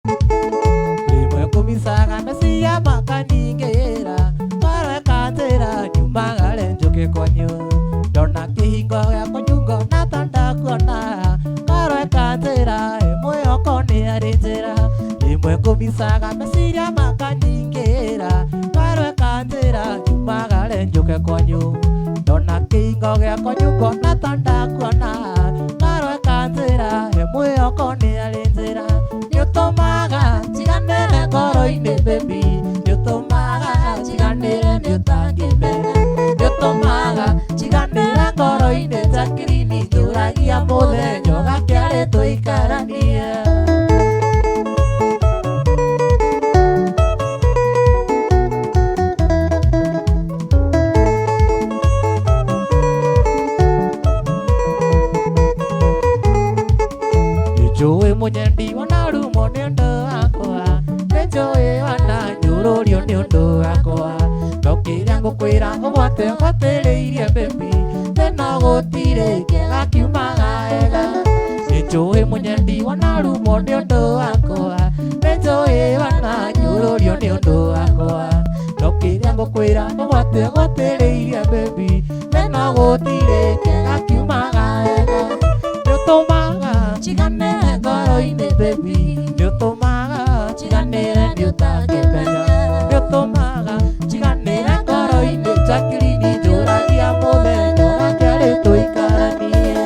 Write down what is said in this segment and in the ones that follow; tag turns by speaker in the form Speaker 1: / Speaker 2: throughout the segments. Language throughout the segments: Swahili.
Speaker 1: rimwe kumisaga mecia makaningĩra kwareka njĩra nyumagare njũke kwanyu ndona kĩhingo gĩakwa nyungo na tandakuona kwareka njĩra mwĩhoko nĩ arĩ njĩra rimwe kumisaga meciria makanyingĩra kwareka njĩra nyumagare njũke kwanyu ndona kĩhingo gĩakwa nyungo na tandakuona kwareka njĩra mwĩhoko nĩ arĩ njĩra nĩũtũmaga njiganĩre ngoro-inĩ baby nĩũtũmaga njiganĩre nĩũtangĩmenya nĩũtũmaga njiganĩre ngoro-inĩ Jacqueline njũragia mũthenya ũgakĩarĩ tũikaranie nĩnjũĩ mũnyendi wanarumo nĩ ũndũ wakwa nĩnjũĩ wananyũrũrio nĩ ũndũ wakwa no kĩrĩa ngũkwĩra ũgwate ũgwatĩrĩirie baby thĩna gũtirĩ kĩega kiumaga wega nĩnjũĩ mũnyendi wanarumo nĩ ũndũ wakwa nĩnjũĩ wananyũrũrio nĩ ũndũ wakwa no kĩrĩa ngũkwĩra ũgwate ũgwatĩrĩirie baby thĩna gũtirĩ kĩega kiumaga wega nĩũtũmaga njiganĩre ngoro-inĩ baby nĩũtũmaga njiganĩre nĩũtangĩmenya nĩũtũmaga njiganĩre ngoro-inĩ Jacqueline njũragia mũthenya ũgakĩarĩ tũikaranie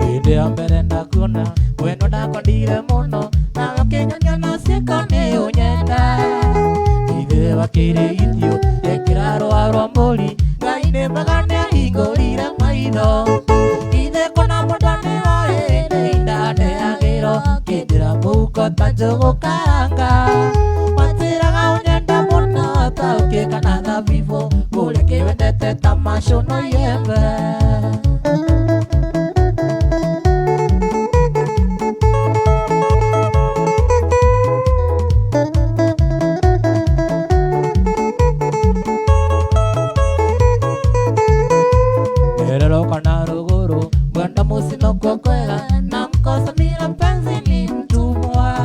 Speaker 1: hĩndĩ ya mbere ndakuona wendo ndakwendire mũno na gakĩnyonia na ciĩko nĩ ũnyenda ithuĩ wakĩrĩithio ekĩra rũa rwa mũri Ngai nĩ mwega nĩahingũrire maitho ithe kũna mũndũ nĩ oĩ nĩ indandeagĩro kĩndĩra mũhuko ta njũgũ karanga wanjĩraga ũnyenda mũno ta ũkĩka na thabibũ kũrĩa kĩwendete ta macũ no iembe kana ruguru mwenda musino kwa kwega na mkosa mira mpenzi ni mtumwa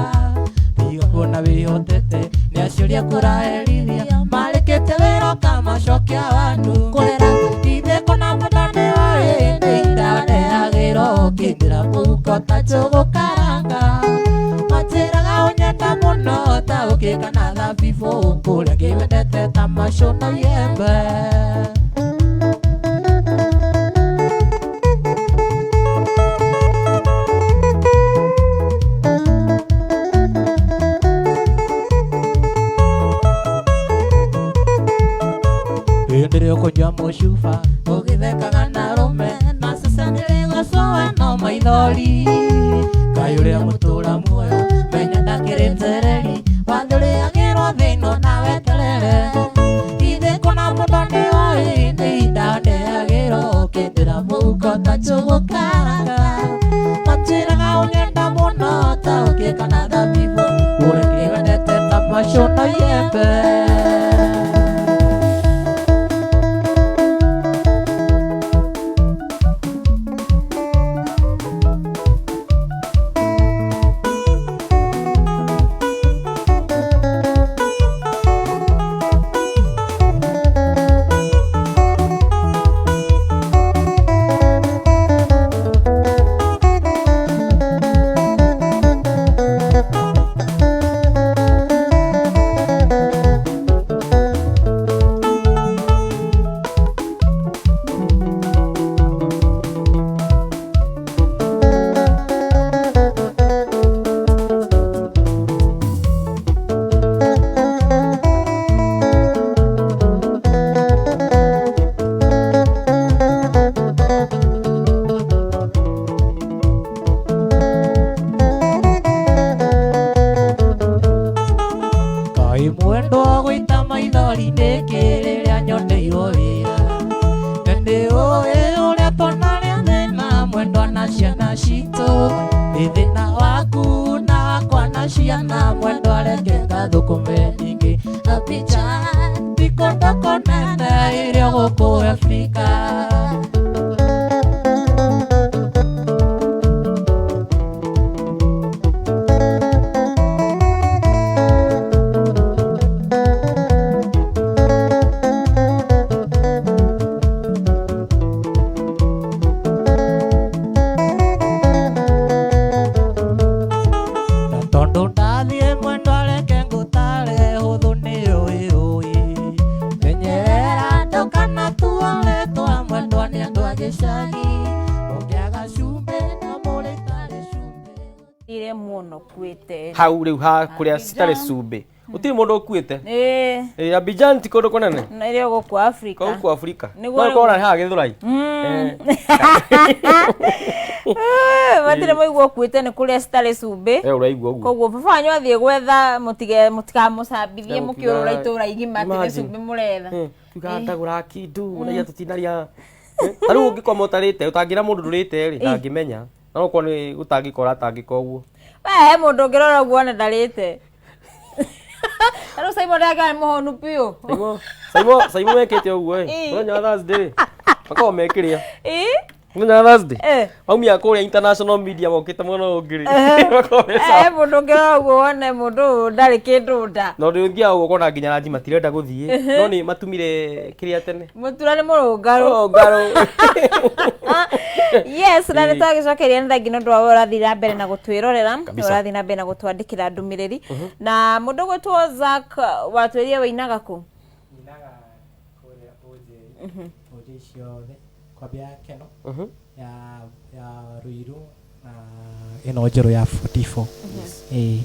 Speaker 1: piga kuona wihotete ni aciũria kũraherithia marĩkĩte wĩra kamacokia wandu kũrera ithe kũna mũndũ nĩ oĩ nĩ indaneagĩro kĩndĩra mũhuko ta njũgũ karanga wanjĩraga ũnyenda mũno ta ũkĩka na thabibũ kũrĩa kĩwendete ta macũ na iembe hĩndĩ ũkũnyua mũcuba ũgĩthekaga na rũme na ceceni rĩgũcũwe no maithori Ngai ũrĩa mũtũra muoyo menya ndakĩrĩ njereri wathũrĩagĩrwo thĩno na weterere ithe kũna mũndũ nĩ oĩ nĩ indaneagĩro kĩndĩra mũhuko ta njũgũ karanga wanjĩraga ũnyenda mũno ta ũkĩka na thabibũ kũrĩa kĩwendete ta macũ na iembe rĩrĩa nyoneirwo wĩra nĩ ũrĩa twanarĩa thĩna mwendwa na ciana citũ nĩ thĩna waku na wakwa na ciana mwendwa reke ngathũkũme nyingĩ apicha tikondoko nene ĩrĩa gũkũ Afrika.
Speaker 2: Hau riu ha kuria citare cumbi utiri mundu ukuite Abidjan ti kundu kunene
Speaker 3: na irio guku Africa
Speaker 2: guku Africa no kona ha githurai
Speaker 3: watire moigwo ukuite ni kuria citare cumbi
Speaker 2: uraigwa uguo
Speaker 3: koguo baba nyu athie gwetha mutikamucambithie mukiurura itura igima ati cumbi muretha
Speaker 2: tugandagura kindu na tutinaria aru ngikoma utarite utangira mundu ndurite ri ndangimenya no ko ni utangikora atangika uguo
Speaker 3: mundu ngirora uguo na ndarite aru Simon aga muhonu pio
Speaker 2: Simon mekete uguo muthenya Thursday makao mekiria muthenya Thursday aumia kuria international media mokite muno ngiri
Speaker 3: mundu ngirora uguo one mundu ndari kindu nda
Speaker 2: no ndingia uguo kona nginya ranji matirenda guthie no ni matumire kiria tene
Speaker 3: mutura ni murungaro yes na nitagicokeria nda ngino ndwa urathira mbere na gutwirorera urathina mbere na gutwandikira ndumiriri na mundu gwetwo Zack watweria wainaga ku
Speaker 1: inaga kuria oje ciothe kwambia keno ya Ruiru na ino njero ya 44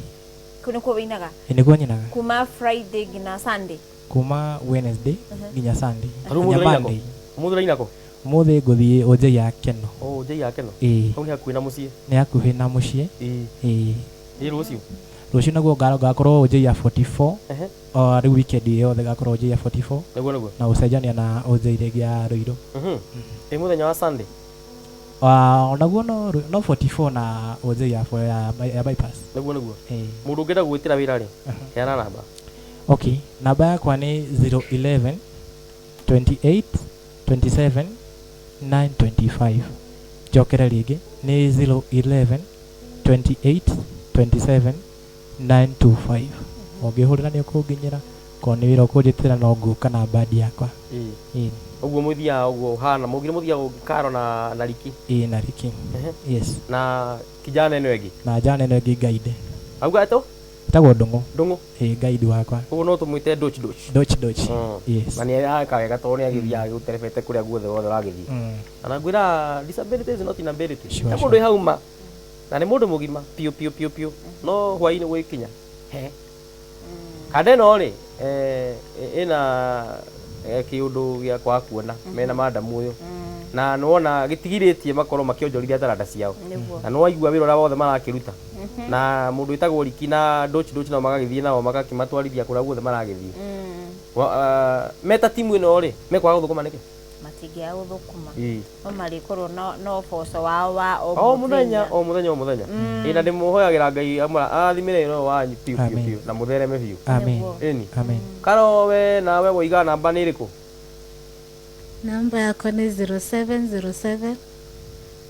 Speaker 3: kuno ko wainaga
Speaker 1: niguo nyinaga
Speaker 3: kuma Friday ngina Sunday
Speaker 1: kuma Wednesday nginya Sunday
Speaker 2: muthura inako
Speaker 1: muthe nguthie oje ya keno
Speaker 2: oje ya keno au ni hakuina mucie
Speaker 1: ni hakuhi na mucie rucio naguo ngakorwo oje ya 44 riu weekend yothe ngakorwo oje ya 44
Speaker 2: naguo
Speaker 1: na ucenjania na oje ile ya Ruiru
Speaker 2: muthenya wa Sunday
Speaker 1: naguo no 44 na oje ya bypass
Speaker 2: naguo mundu ngenda gwitira wira ri yana namba
Speaker 1: okay namba yakwa ni 011 28 27 925 jokera rigi ni 011 28 27 925 ongihurira ni ukunginyira ko ni wira ukujitira no nguka na badi yakwa
Speaker 2: uguo muthia uguo hana mugire muthia ngikaro na riki
Speaker 1: na riki yes
Speaker 2: na kijana eno egi
Speaker 1: na jana eno egi guide
Speaker 2: auga to
Speaker 1: tagwo ndungu guide wakwa
Speaker 2: uguo no tumwite doch
Speaker 1: yes
Speaker 2: na ni aka wega to ni agithia guterefete kuria guothe wothe ragithii ana ngwira disability is not inability ta mundu hauma na ni mundu mugima pio no hwaini gwikinya kande no ri ina kiundu gya kwa kuona mena madamu uyu na nuona gitigiritie makoro makionjorithia taranda ciao na no aigua wira ora wothe marakiruta na mundu itagwo riki na doch na magagithie nao magakimatwarithia kura guothe maragithie meta timu ino ri mekwa guthukuma niki
Speaker 3: matingia guthukuma no marikorwo no boco wao wa
Speaker 2: o muthenya ina ndimuhoyagira Ngai arathimire no wa piu na muthereme biu
Speaker 1: amen
Speaker 2: karo we nawe woiga namba ni iriku
Speaker 4: namba yako ni 0707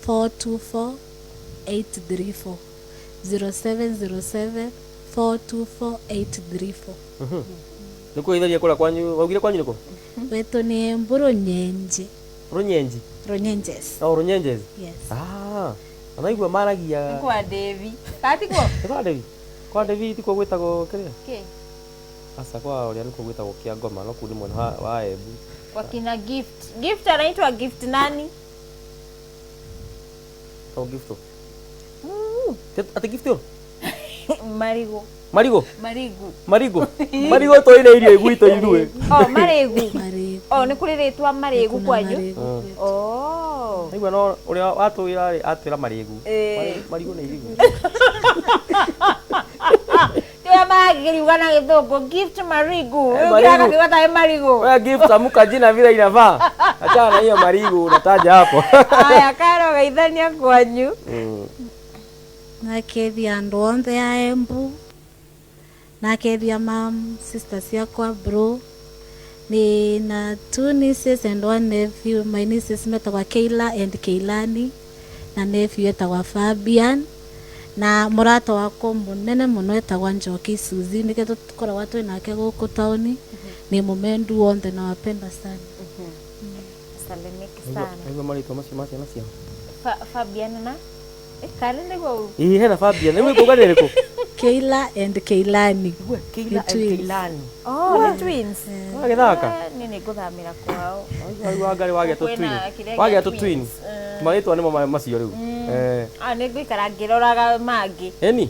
Speaker 4: 424 834 0707 424 834
Speaker 2: niko itharia kula kwanyu waugire kwanyu niko
Speaker 4: wetu ni Runyenje
Speaker 3: Runyenjes
Speaker 2: Runyenjes
Speaker 4: yes
Speaker 2: anaigua maragia
Speaker 3: kwa Devi katiko
Speaker 2: kwa Devi tiko gwetagwo kiria asa kwa uria niko gwetagwo kia ngoma no kuni mwana wa Embu
Speaker 3: kwa kina gift anaitwa gift nani
Speaker 2: gift ati gift marigo to ile irio igwito irue
Speaker 3: ni kuri ritwa marigu kwanyu
Speaker 2: nigwa no uria watwira ri atwira marigu marigo ni irigu
Speaker 3: ya magiriuga na githungu gift marigu ukiraga kiwata marigu
Speaker 2: wewe gift amuka jina vile inavaa acha na hiyo marigu unataja hapo
Speaker 3: haya karo gaithania kwanyu
Speaker 4: nakethia andu onthe a Embu nakethia mam sister ciakwa bro ni na 2 nieces and 1 nephew. My nieces metagwa Keila and Keilani na nephew etagwa Fabian na murata wako munene muno etagwa Njoki Suzi nike tukoragwa twi nake guku tauni ni mumendu wonthe na wapenda sana
Speaker 3: salimiki sana
Speaker 2: hizo mali Thomas masi na cia
Speaker 3: Fabian na kalende go
Speaker 2: hena Fabian ni kuga niriko
Speaker 4: Keila and Keilani
Speaker 2: Keila and Keilani
Speaker 3: oh twins
Speaker 2: wagethaka
Speaker 3: nini guthamira kwao
Speaker 2: wagari wage tu twins maitwa nimo macio riu
Speaker 3: ni gwikara ngiroraga mangi
Speaker 2: eni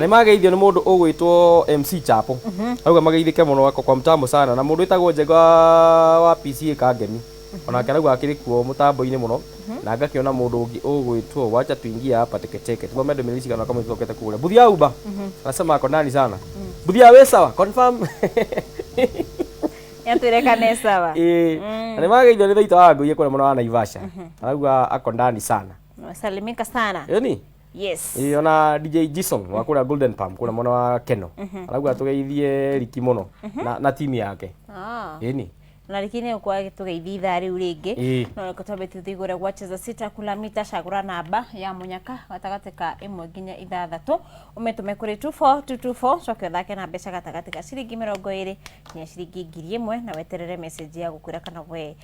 Speaker 2: ni mageithio ni mundu ugwitwo MC Chapo auga mageithike muno wako kwa mtambo sana na mundu itagwo Njega wa PC Kangemi ona keragwa akiri kuo mutambo-ini muno na ngakiona mundu ungi ugwitwo wacha tuingia hapa teketeke tumo mendo milisika na kama tutokete kule Buthia Uba anasema ako ndani sana Buthia we sawa confirm
Speaker 3: yaturekane sawa
Speaker 2: ni mageithio ni thaita wangu ye kule muno wa Naivasha arauga ako ndani sana
Speaker 3: salimika sana
Speaker 2: yani
Speaker 3: yes
Speaker 2: ona DJ Jason wa kule Golden Palm kuna mwana wa Keno arauga tugeithie riki muno na timu yake yani
Speaker 3: na likini ukwa tugeithia ithaa riu ringi no kotobe tuthigure gwacheza sita kula mita shagura namba ya munyaka gatagate ka 1 nginya 6 umetume kuri 24224 coke thake na mbeca gatagate ka ciringi 20 nya ciringi 1000 na weterere message ya gukwira kana we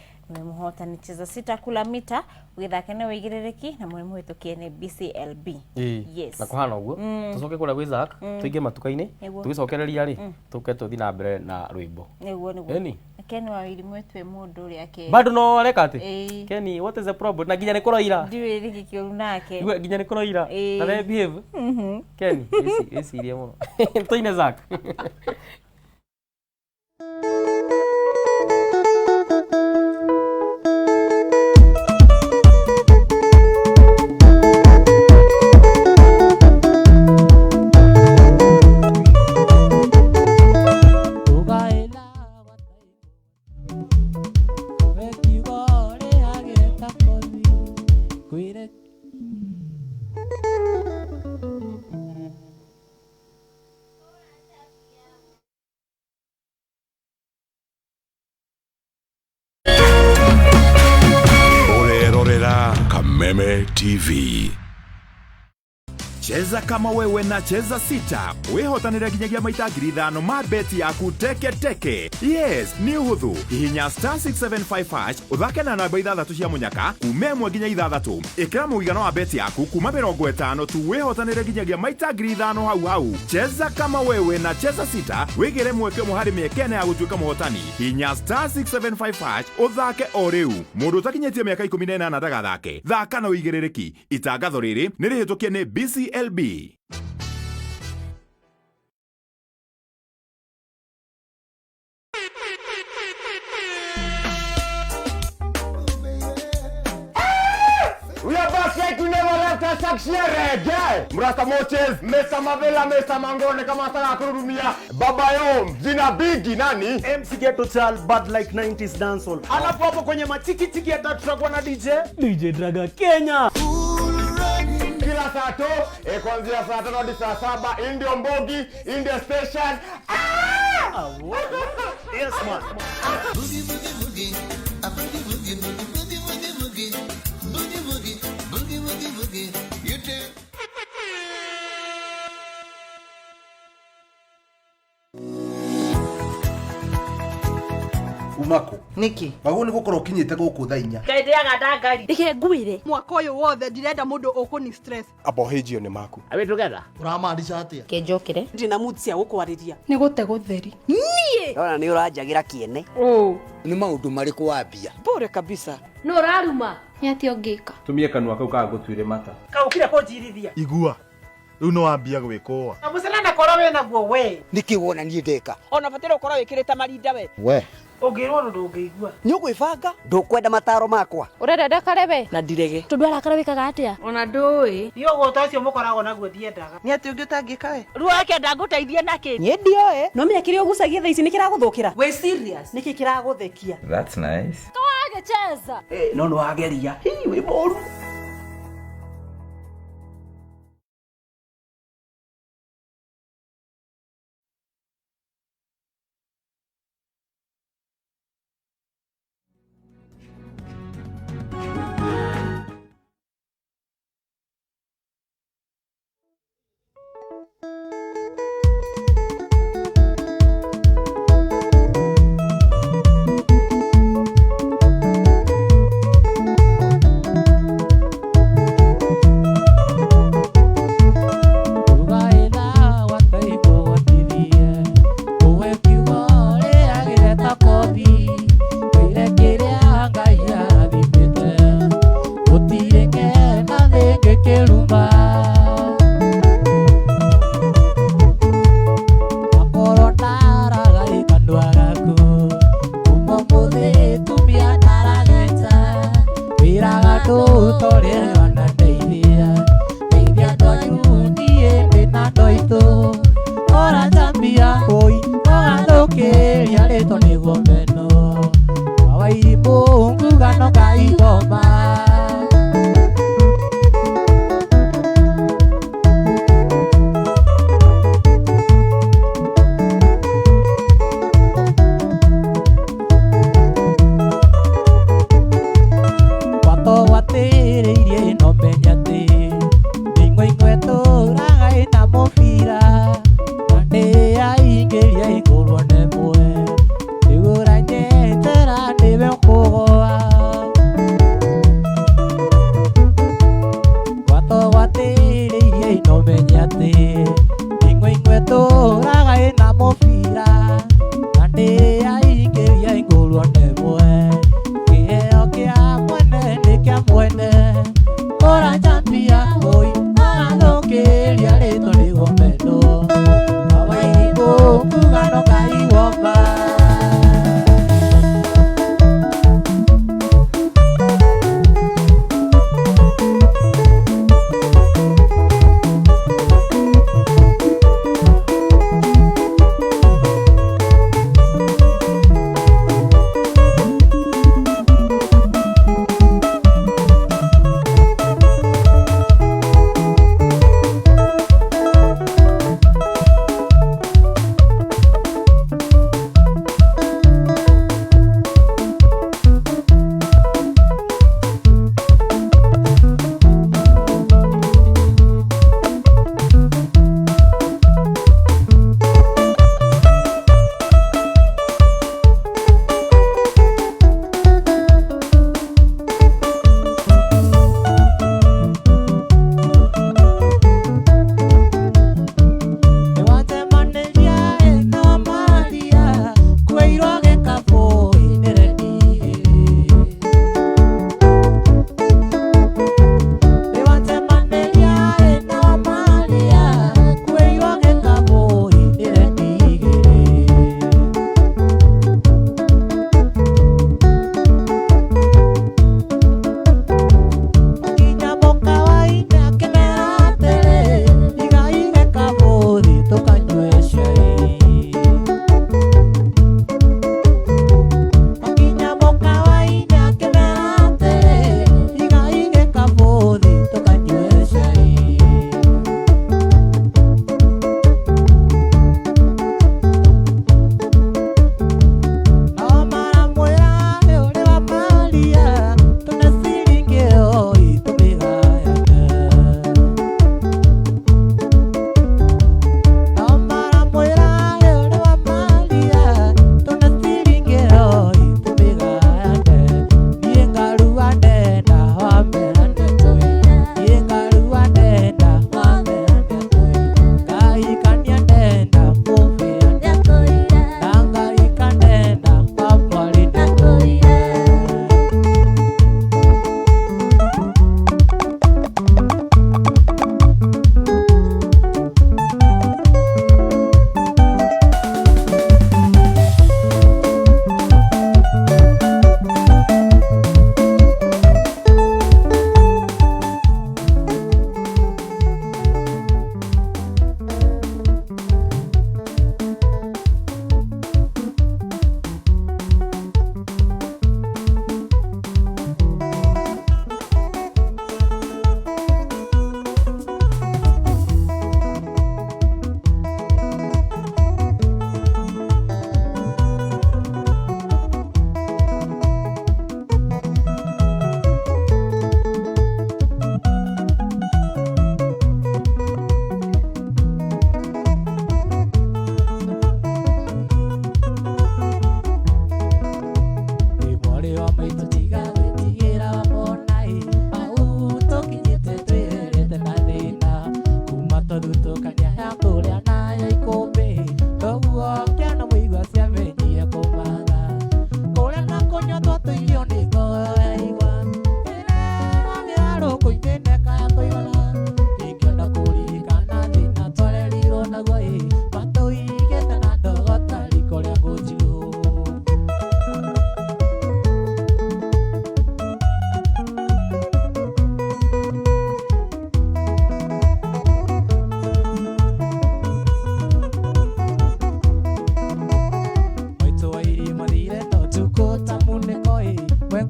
Speaker 3: muhotani cheza sita kula mita ugithake ne wigirereki na mwe muhitukie ni BCLB yes
Speaker 2: na kuhana uguo tucoke kula gwithaka tuinge matuka-ini tugicokereria ri tuke tuthi na mbere na rwimbo
Speaker 3: niguo
Speaker 2: eni
Speaker 3: Ken wawili mwetwe mundu uri ake
Speaker 2: bado no areka ati Kenny what is the problem na ginya ni kuroira
Speaker 3: ndiwe riki kiuru nake
Speaker 2: iwe ginya ni kuroira na we behave Kenny esi irie muno toine zak
Speaker 5: Kameme TV.
Speaker 6: Cheza kama wewe na cheza sita. Wihotanire ginyagia maita 5,000 ma beti yaku teke teke. Yes, ni uhuthu. Hihinya *675# uthake na namba 6 cia munyaka kume 1 nginya 6. Ikira muigana wa beti yaku kuma 50 tu wihotanire ginyagia maita 5,000 hau. Cheza kama wewe na cheza sita. Wigire mweke muhari miekene ya gutuika muhotani. Hihinya *675# uthake o riu. Mundu utakinyetie miaka 18 ndagathake. Thaka na uigirereki. Itangatho riri ni rihitukie ni BCLB.
Speaker 7: We are back like we never left us reggae. Mrasta Moches, Mr. Mavela, Mr. Mangone kama ataka kurudumia. Baba Yom, jina bigi nani?
Speaker 8: MC Ghetto Chal, bad like 90s dancehall.
Speaker 7: Alafu hapo kwenye matiki tiki ya tutakuwa na DJ
Speaker 8: Draga Kenya.
Speaker 7: Kila saa to, kuanzia saa 5 hadi saa 7, Indio Mbogi, India Station.
Speaker 8: Yes man.
Speaker 9: Umako
Speaker 10: niki
Speaker 9: bagu ni gukora ukinyite guku tha 4
Speaker 3: kaitiaga ndangari
Speaker 10: dike ngwire
Speaker 11: mwaka uyu wothe ndirenda mundu ukuni stress
Speaker 7: Abohejio ni maku.
Speaker 2: Are we together?
Speaker 9: uramaanisha atia
Speaker 3: kenjokire
Speaker 11: ndina mood cia gukwariria
Speaker 10: ni gute gutheri
Speaker 11: nie
Speaker 10: ona ni uranjagira kiene
Speaker 9: ni maundu mariku wambia
Speaker 11: bore kabisa
Speaker 10: no raruma ni atio ngika
Speaker 2: tumie kanua kau ka gutwire mata
Speaker 11: kaukire kunjirithia
Speaker 6: Igua. Riu no wambia gwikoa.
Speaker 11: na musana na koro we naguo we
Speaker 9: niki wona ni ndeka
Speaker 11: ona fatira ukoro wikirite marinda we
Speaker 9: we
Speaker 11: Ungirwo ndungĩigua.
Speaker 10: Nĩ ũgwĩbanga ndũkwenda mataro makwa.
Speaker 3: Urenda ndakarebe
Speaker 10: Na ndirege.
Speaker 3: tondu arakara wikaga atia
Speaker 11: Ona ndũĩ. Nĩ ũgũta ũcio mũkoragwo naguo ndiendaga.
Speaker 10: Nĩ atĩ ũngĩ ũtangĩka we.
Speaker 11: Ruo wake ndangũteithia na kĩ?
Speaker 10: Niĩ ndioĩ.
Speaker 11: No menya kĩrĩa ũgucagia thaa ici nĩ kĩragũthũkĩra. We serious? Nĩkĩ kĩragũthekia?
Speaker 12: That's nice.
Speaker 3: kawagecheza
Speaker 10: No nĩ wageria. Hii wĩ mũru.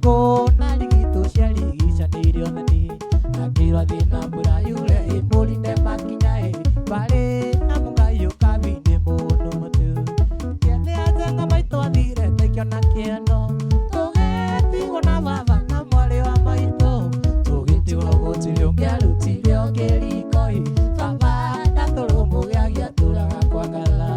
Speaker 1: kona ligitu cia ligisha nirio thani akirwa thina mbura yure imurinde makinya bari na mungayo kabinde mundu mutu kende ajenga maito athire tekiona kieno tugetigwo na baba na mwari wa maito tugetigwo gutirio ngiarutirio ngirikoi baba ndaturumu giagia turaga kwa ngala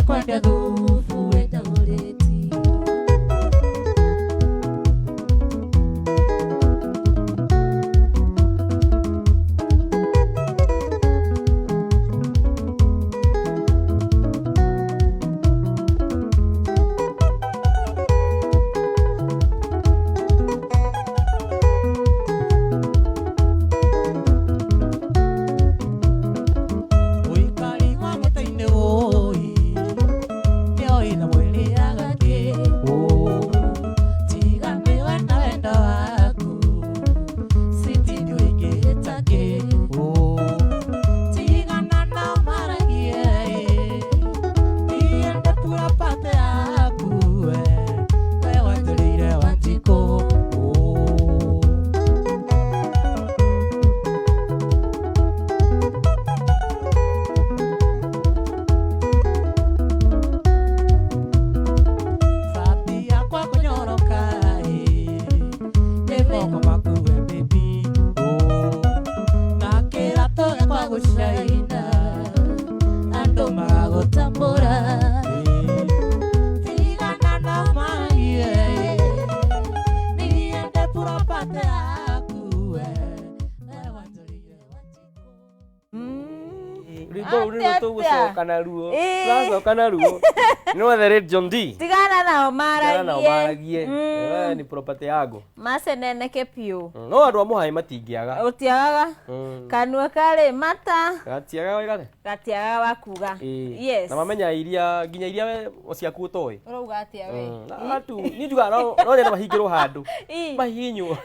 Speaker 1: kwendia thubu wetagũrĩti.
Speaker 2: Kanaruo. Lazo kanaruo. No the red John D.
Speaker 3: Tigana nao maragie.
Speaker 2: Ni property yago.
Speaker 3: Maceneneke piu.
Speaker 2: No andu amuhai matingiaga.
Speaker 3: Utiagaga. Kanua kale mata.
Speaker 2: Gatiaga wegare.
Speaker 3: Gatiaga wakuga. Yes.
Speaker 2: Na mamenya iria ginya iria ciaku utoy.
Speaker 3: Urauga atia we.
Speaker 2: Na tu ni njuga no renda mahingiro handu. Mahinyu.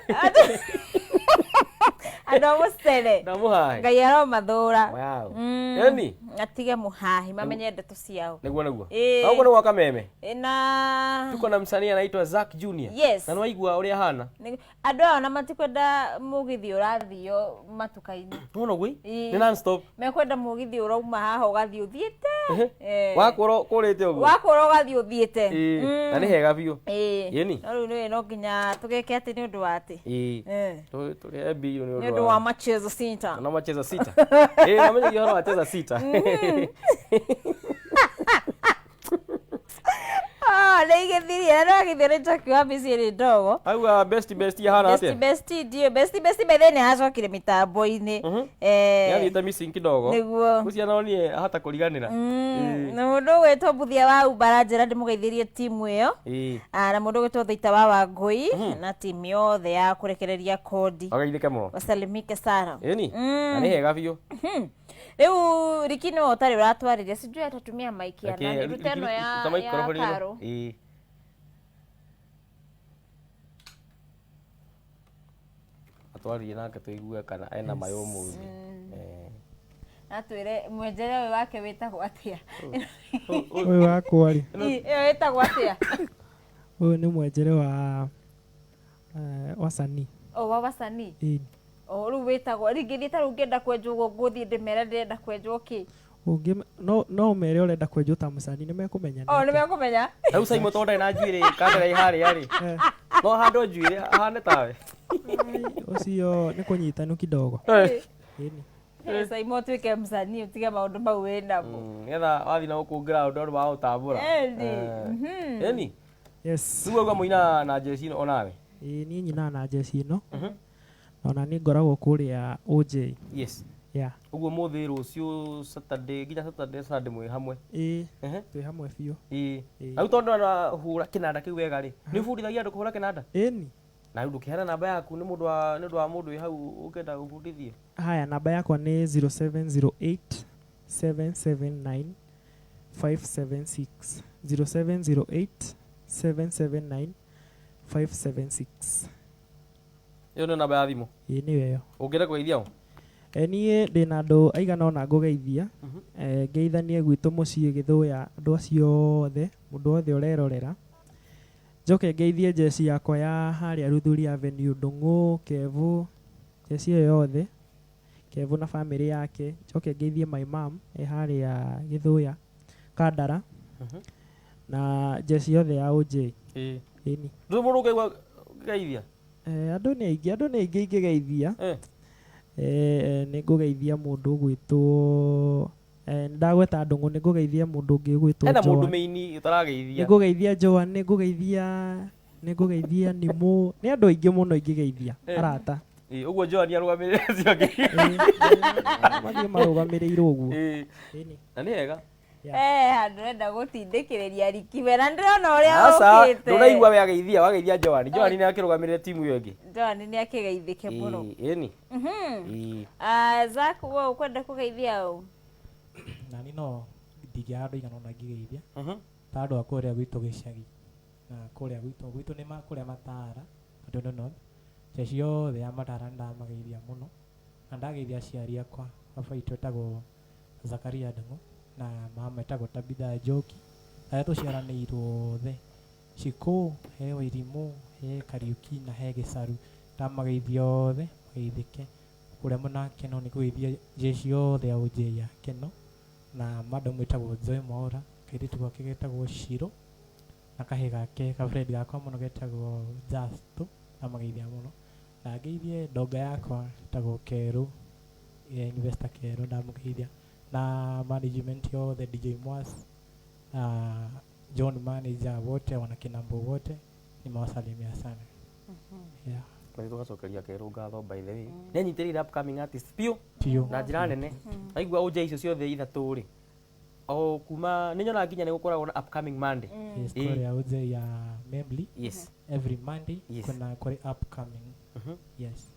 Speaker 3: Ando mustere.
Speaker 2: Ndamuhai.
Speaker 3: Ngai aro mathura.
Speaker 2: Wow. Yani
Speaker 3: atige muhahi mamenye ndeto ciao.
Speaker 2: Niguo naguo. Naguo ni waka meme.
Speaker 3: Na
Speaker 2: tuko na msanii anaitwa Zack Junior.
Speaker 3: Yes.
Speaker 2: Na nwaigua uria hana.
Speaker 3: Andu ao na matikwenda mugithi urathio matukaini.
Speaker 2: Tuno gwi? Ni non stop.
Speaker 3: Mekwenda mugithi urauma haha ugathi uthiete.
Speaker 2: Wakoro kurite uguo.
Speaker 3: Wakoro ugathi uthiete.
Speaker 2: Na ni hega biu.
Speaker 3: Yeni. No nginya tugeke ati ni undu wa ati.
Speaker 2: Turi biu ni
Speaker 3: undu wa machezo sita.
Speaker 2: Na machezo sita. Namenye hiyo wacheza sita.
Speaker 3: Nĩigĩthirie no gĩthiore njokiwa mĩciĩ ndogo.
Speaker 2: Auga best hana atia.
Speaker 3: Best ndio best bethe nĩ hacokire mĩtambo-inĩ.
Speaker 2: Nĩathiĩte missing kidogo.
Speaker 3: Nĩguo.
Speaker 2: Ucio nonie ahata kũriganĩra.
Speaker 3: Na mũndũ ũgwĩtwo Mbuthia wa Umbara njĩra ndĩmũgeithĩrie timu ĩyo. Na mũndũ ũgwĩtwo Thĩita wa Wangũi na timu yothe ya kũrekereria kodi.
Speaker 2: Agaithĩke mũno.
Speaker 3: Wasalimike sana.
Speaker 2: Ĩni. Na nĩ hega biũ.
Speaker 3: Rĩu Riki nĩwe ũtarĩ ũratwarĩria sijui atatumia maiki ya nani ruteno ya Karo.
Speaker 2: Atwaririe nake tuigue kana ena mayo muthi.
Speaker 3: Atwire mwenjere ũyũ wake wĩtagwo atĩa?
Speaker 12: Ũyũ wakwa rĩ.
Speaker 3: Ũyũ wĩtagwo atĩa?
Speaker 12: Ũyũ nĩ mwenjere wa wasanii.
Speaker 3: Wa wasanii? Rĩu wĩtagwo ringĩthiĩte rĩu ngĩenda kwenjwo ngũthiĩ ndĩmere ndĩrenda kwenjwo kĩ?
Speaker 12: No mere ũrenda kwenjwo ta mũcani nĩmekũmenya.
Speaker 3: Nĩmekũmenya.
Speaker 2: Rĩu Simon tondũ na njuĩrĩ kandara harĩa rĩ. No handũ njuĩrĩ ahane tawe.
Speaker 12: Ũcio nĩ kũnyitanu kidogo.
Speaker 3: Simon tuĩke mũcani ũtige maũndũ mau wĩnamo.
Speaker 2: Nĩgetha wathiĩ na gũkũ ground andũ wa gũtambũra. Ĩni.
Speaker 12: Yes.
Speaker 2: Rĩu auga mũina na jeshi ĩno onawe.
Speaker 12: Niĩ nyinaga na jeshi ĩno. Ona nĩ ngoragwo kũrĩa OJ.
Speaker 2: Yes.
Speaker 12: Yeah.
Speaker 2: Uguo muthi rucio Saturday nginya Saturday Sunday mwe hamwe.
Speaker 12: Twi hamwe biũ.
Speaker 2: Au tondu na hura kinanda kiu wega ri. Ni bundithagia andu kuhura kinanda?
Speaker 12: Ĩni.
Speaker 2: Na ndukihana namba yaku ni mundu wa mundu hau ukenda gubundithie.
Speaker 12: Haya namba yakwa ni 0708 779 576 0708 779 576.
Speaker 2: Yo no namba ya thimu.
Speaker 12: Niyo yo.
Speaker 2: Ungenda kugeithia o?
Speaker 12: Niĩ ndĩna andũ aigana ona ngũgeithia. Ngeithanie gwitũ mũciĩ Gĩthũya andũ acio othe, mũndũ wothe ũrerorera. Njoke ngeithie jeci yakwa ya harĩa Ruthuri Avenue, Ndung'u, Kevu, jeci ĩyo yothe. Kevu na family yake. Njoke ngeithie my mom harĩa Gĩthũya, Kandara. Na jeci yothe ya OJ. Ĩni.
Speaker 2: Ndũ mũndũ ũkaigua geithia?
Speaker 12: Andũ nĩ aingĩ ingĩgeithia. Nĩ ngũgeithia mũndũ gwĩtwo ndagweta ndungu nĩ ngũgeithia mũndũ ũngĩ gwĩtwo
Speaker 2: ena mũndũ meini ũtarageithia
Speaker 12: nĩ ngũgeithia Joan nĩ ngũgeithia Nimũ nĩ andũ aingĩ mũno ingĩgeithia arata
Speaker 2: ũguo Joan arũgamĩrĩre ciake
Speaker 12: mathiĩ marũgamĩrĩirwo ũguo
Speaker 2: na nĩ wega
Speaker 3: handũ enda gũtindĩkĩrĩria Rikiwe na ndĩrona ũrĩa ũkĩte
Speaker 2: ndũraigua wageithia Joan nĩ akĩrũgamĩrĩre timu ĩyo ĩngĩ
Speaker 3: Joan nĩ akĩgeithĩke mũno
Speaker 2: ĩni
Speaker 3: Zack we ũkwenda kũgeithia ũ
Speaker 1: nani no ndingĩaga andũ igana ũna ngĩgeithia ta andũ a kũrĩa gwitũ gĩcagi na kũrĩa gwitũ nĩ kũrĩa Matara Gatundu North ciothe ya Matara ndamageithia mũno na ndageithia aciari akwa baba witũ etagwo Zakaria Ndung'u na mama etagwo Tabitha Njoki arĩa tũciaranĩirwo othe Cikũ he Wairimũ he Kariuki na he Gĩcaru ndamageithia othe mageithĩke kũrĩa mũnake no nĩ kũgeithia jeshi othe a ũnjĩ ya Keno na madam etagwo Joy Mwaura kairĩtu gake getagwo Shiro na kahĩ gake ka friend gakwa mũno getagwo Justo ndamageithia mũno na ngeithie ndonga yakwa etagwo Kerũ investor Kerũ ndamũgeithia na management yothe DJ Mwas John manager wote wana Kinambo wote nimewasalimia sana yeah
Speaker 2: na tugacokeria Kerũ ngatho by the way nĩ nyitĩrĩire upcoming artist piũ na njĩra nene aigua ũnja icio ciothe ithatũ rĩ o kuma nĩ nyona nginya nĩ gũkoragwo na upcoming Monday
Speaker 1: yes kũrĩa ũnja ya Membly
Speaker 2: yes
Speaker 1: every Monday kuna kũrĩ upcoming yes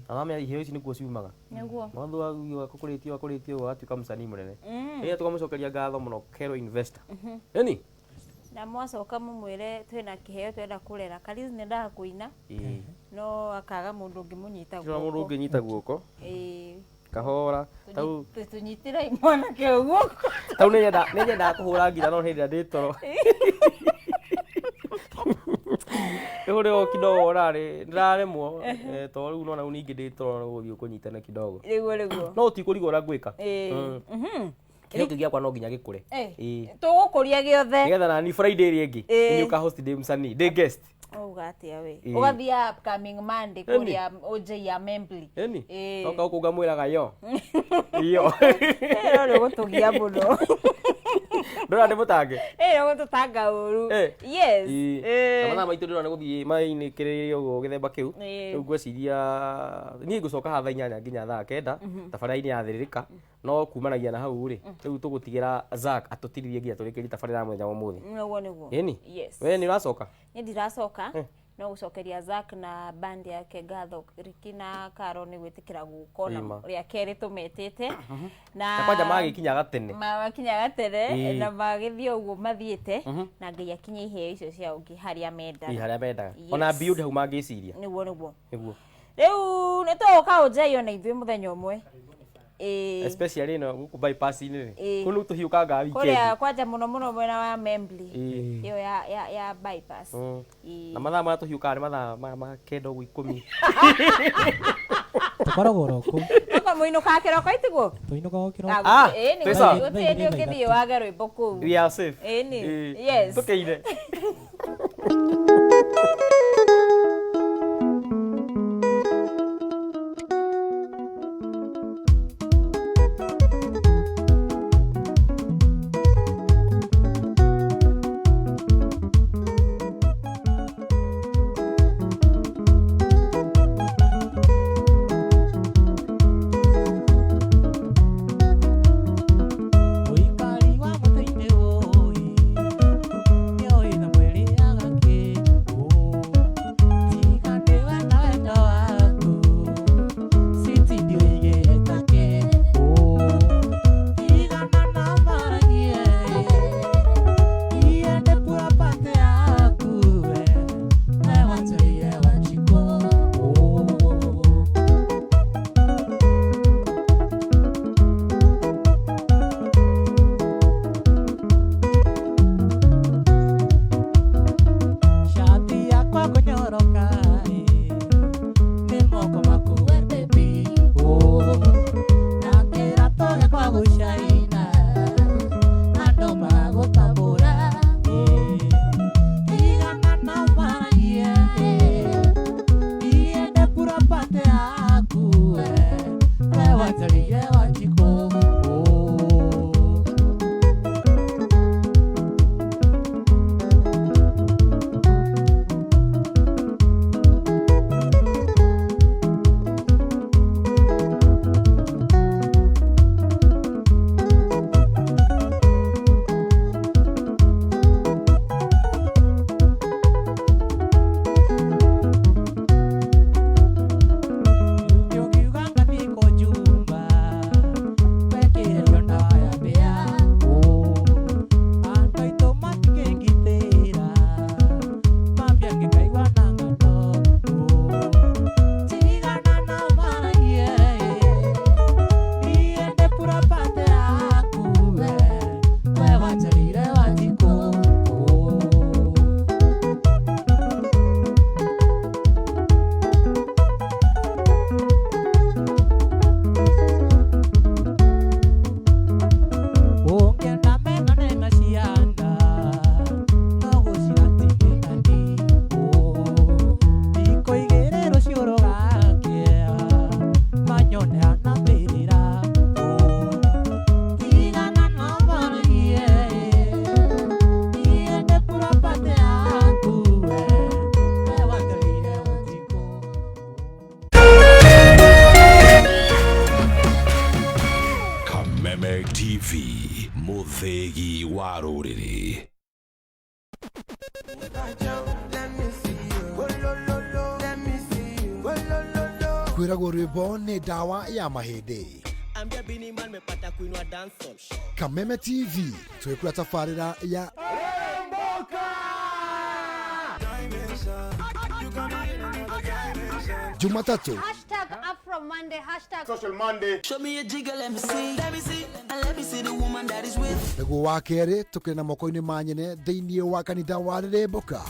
Speaker 2: amame iheo ici nĩkuo ciumaga
Speaker 3: nĩguo
Speaker 2: mwathũ akũrĩtio agatuĩka mũcanii mũnene rĩrĩa tũkamũcokeria ngatho mũno Kerũ investor ĩni
Speaker 3: na mwacoka mũmwĩre twĩna kĩheo twenda kũrera Kariz nĩ ndaga kũina no akaga mũndũ ũngĩ mũnyita guoko
Speaker 2: mũndũ ũngĩ nyita guoko kahora
Speaker 3: tau tunyitira mwanake guoko
Speaker 2: tau nĩ nyenda kũhũra ngira no hĩndĩ ndĩ toro Ore kidogo rarĩ ndararemwo to rĩu nona ningĩ ndĩ toro gũthiĩ kũnyitana kidogo
Speaker 3: rĩguo
Speaker 2: no ti kũrigora gwĩka kĩheo gĩakwa no nginya gĩkũre
Speaker 3: tũgũkũria gĩothe
Speaker 2: nĩgetha nani Friday ĩrĩa ĩngĩ nĩ ũka host ndĩ mũcanii ndĩ guest
Speaker 3: ugatia we ugathia upcoming Monday kuria OJ ya Membly
Speaker 2: oka ukuga mwiraga yo
Speaker 3: no gutugia muno
Speaker 2: ndora nĩ mũtange
Speaker 3: no gututanga uru yes
Speaker 2: na mathaa maitũ ndĩrona gũthiĩ mai-inĩ kĩrĩ ũguo gĩthemba kĩu rĩu ngwĩciria niĩ ngũcoka haha thaa 8 nginya thaa 9 tabarĩra-inĩ yathĩrĩrĩka no kumanagia na hau rĩ rĩu tũgũtigĩra Zack atũtirithie nginya tũrĩkĩrie tabarĩra mũthenya wa ũmũthĩ
Speaker 3: nĩguo
Speaker 2: we nĩ ũracoka
Speaker 3: nĩ ndiracoka no gucokeria Zack na band yake ngatho Riki na Karo nĩ gwĩtĩkĩra gũko na rĩa kerĩ tũmetĩte
Speaker 2: na kwanja magĩkinyaga tene
Speaker 3: na magĩthiĩ ũguo mathiĩte na Ngai akinye iheo icio cia ũngĩ harĩa mendaga
Speaker 2: ona build hau mangĩciria
Speaker 3: nĩguo rĩu nĩ tũgũka ũnjai ona ithuĩ mũthenya ũmwe
Speaker 2: especially no gũkũ bypass-inĩ rĩ kũu tũhiũkangaga weekend
Speaker 3: kũrĩa kwanja mũno mwena wa Membly iyo ya bypass
Speaker 2: na mathaa marĩa tũhiũkaga nĩ mathaa ma kenda ũguo 10
Speaker 1: tũkoragwo roko
Speaker 3: mũinũkaga kĩroko itiguo
Speaker 1: tũinũkaga kĩroko
Speaker 3: gũtirĩ ũngĩthiĩ wage rwĩmbo kũu
Speaker 2: we are safe
Speaker 3: yes
Speaker 2: tũkĩire
Speaker 1: Oikari wa mũtĩ-inĩ ũyũ nĩ oĩ
Speaker 5: wa rũrĩrĩ.
Speaker 9: Kwĩragwo rwĩmbo nĩ ndawa ya mahĩndĩ. Kameme TV twĩkũra tabarĩra ya Jumatatu
Speaker 13: #AfroMonday
Speaker 7: Social Monday.
Speaker 14: Show me a jigger, let me see. Let me see. And let me see the woman that is with.
Speaker 9: nĩguo wa kerĩ tũkĩrĩ na moko-inĩ ma nyene thĩinĩ wa kanitha wa Rĩrĩmbũka.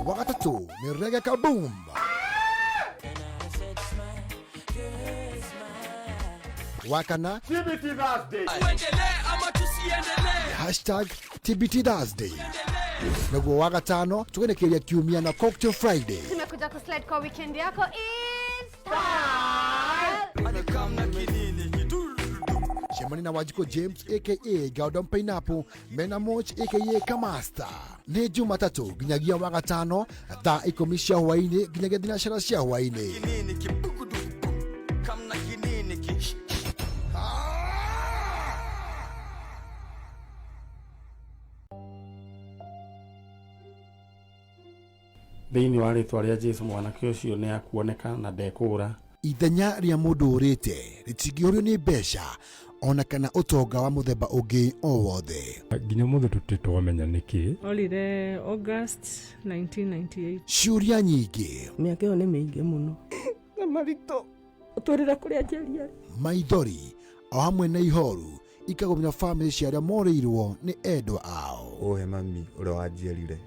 Speaker 9: Wa gatatũ nĩ Reggae Kaboom. Wa kana
Speaker 7: TBT Thursday.
Speaker 9: #TBT Thursday. Nĩguo wa gatano tũgĩnĩkĩria kiumia na Cocktail Friday.
Speaker 13: Tumekuja kuslide kwa weekend yako Insta.
Speaker 9: Shemani na Wajiko James aka Gordon Pineapple, Mena Moch aka Kamasta. Nĩ Jumatatu nginyagia wa gatano thaa 10 cia hwaĩ-inĩ nginyagia thinacara cia hwaĩ-inĩ.
Speaker 15: Thĩinĩ wa rĩtwa rĩa Jesũ mwanake ũcio nĩ akuoneka na ndekũra.
Speaker 9: Ithenya rĩa mũndũ ũrĩte rĩtingĩũrio nĩ mbeca ona kana ũtonga wa mũthemba ũngĩ o wothe.
Speaker 16: Nginya mũthĩ tũtitwamenya nĩkĩ.
Speaker 17: Olire August 1998.
Speaker 9: Ciũria nyingĩ.
Speaker 11: Mĩaka ĩyo nĩ mĩingĩ mũno. Na maritũ ũtũrĩra kũrĩa njeri.
Speaker 9: Maithori o hamwe na ihoru ikagomera famĩlĩ cia arĩa morĩirwo nĩ endwa ao.
Speaker 18: Ohe mami ũrĩa wanjiarire.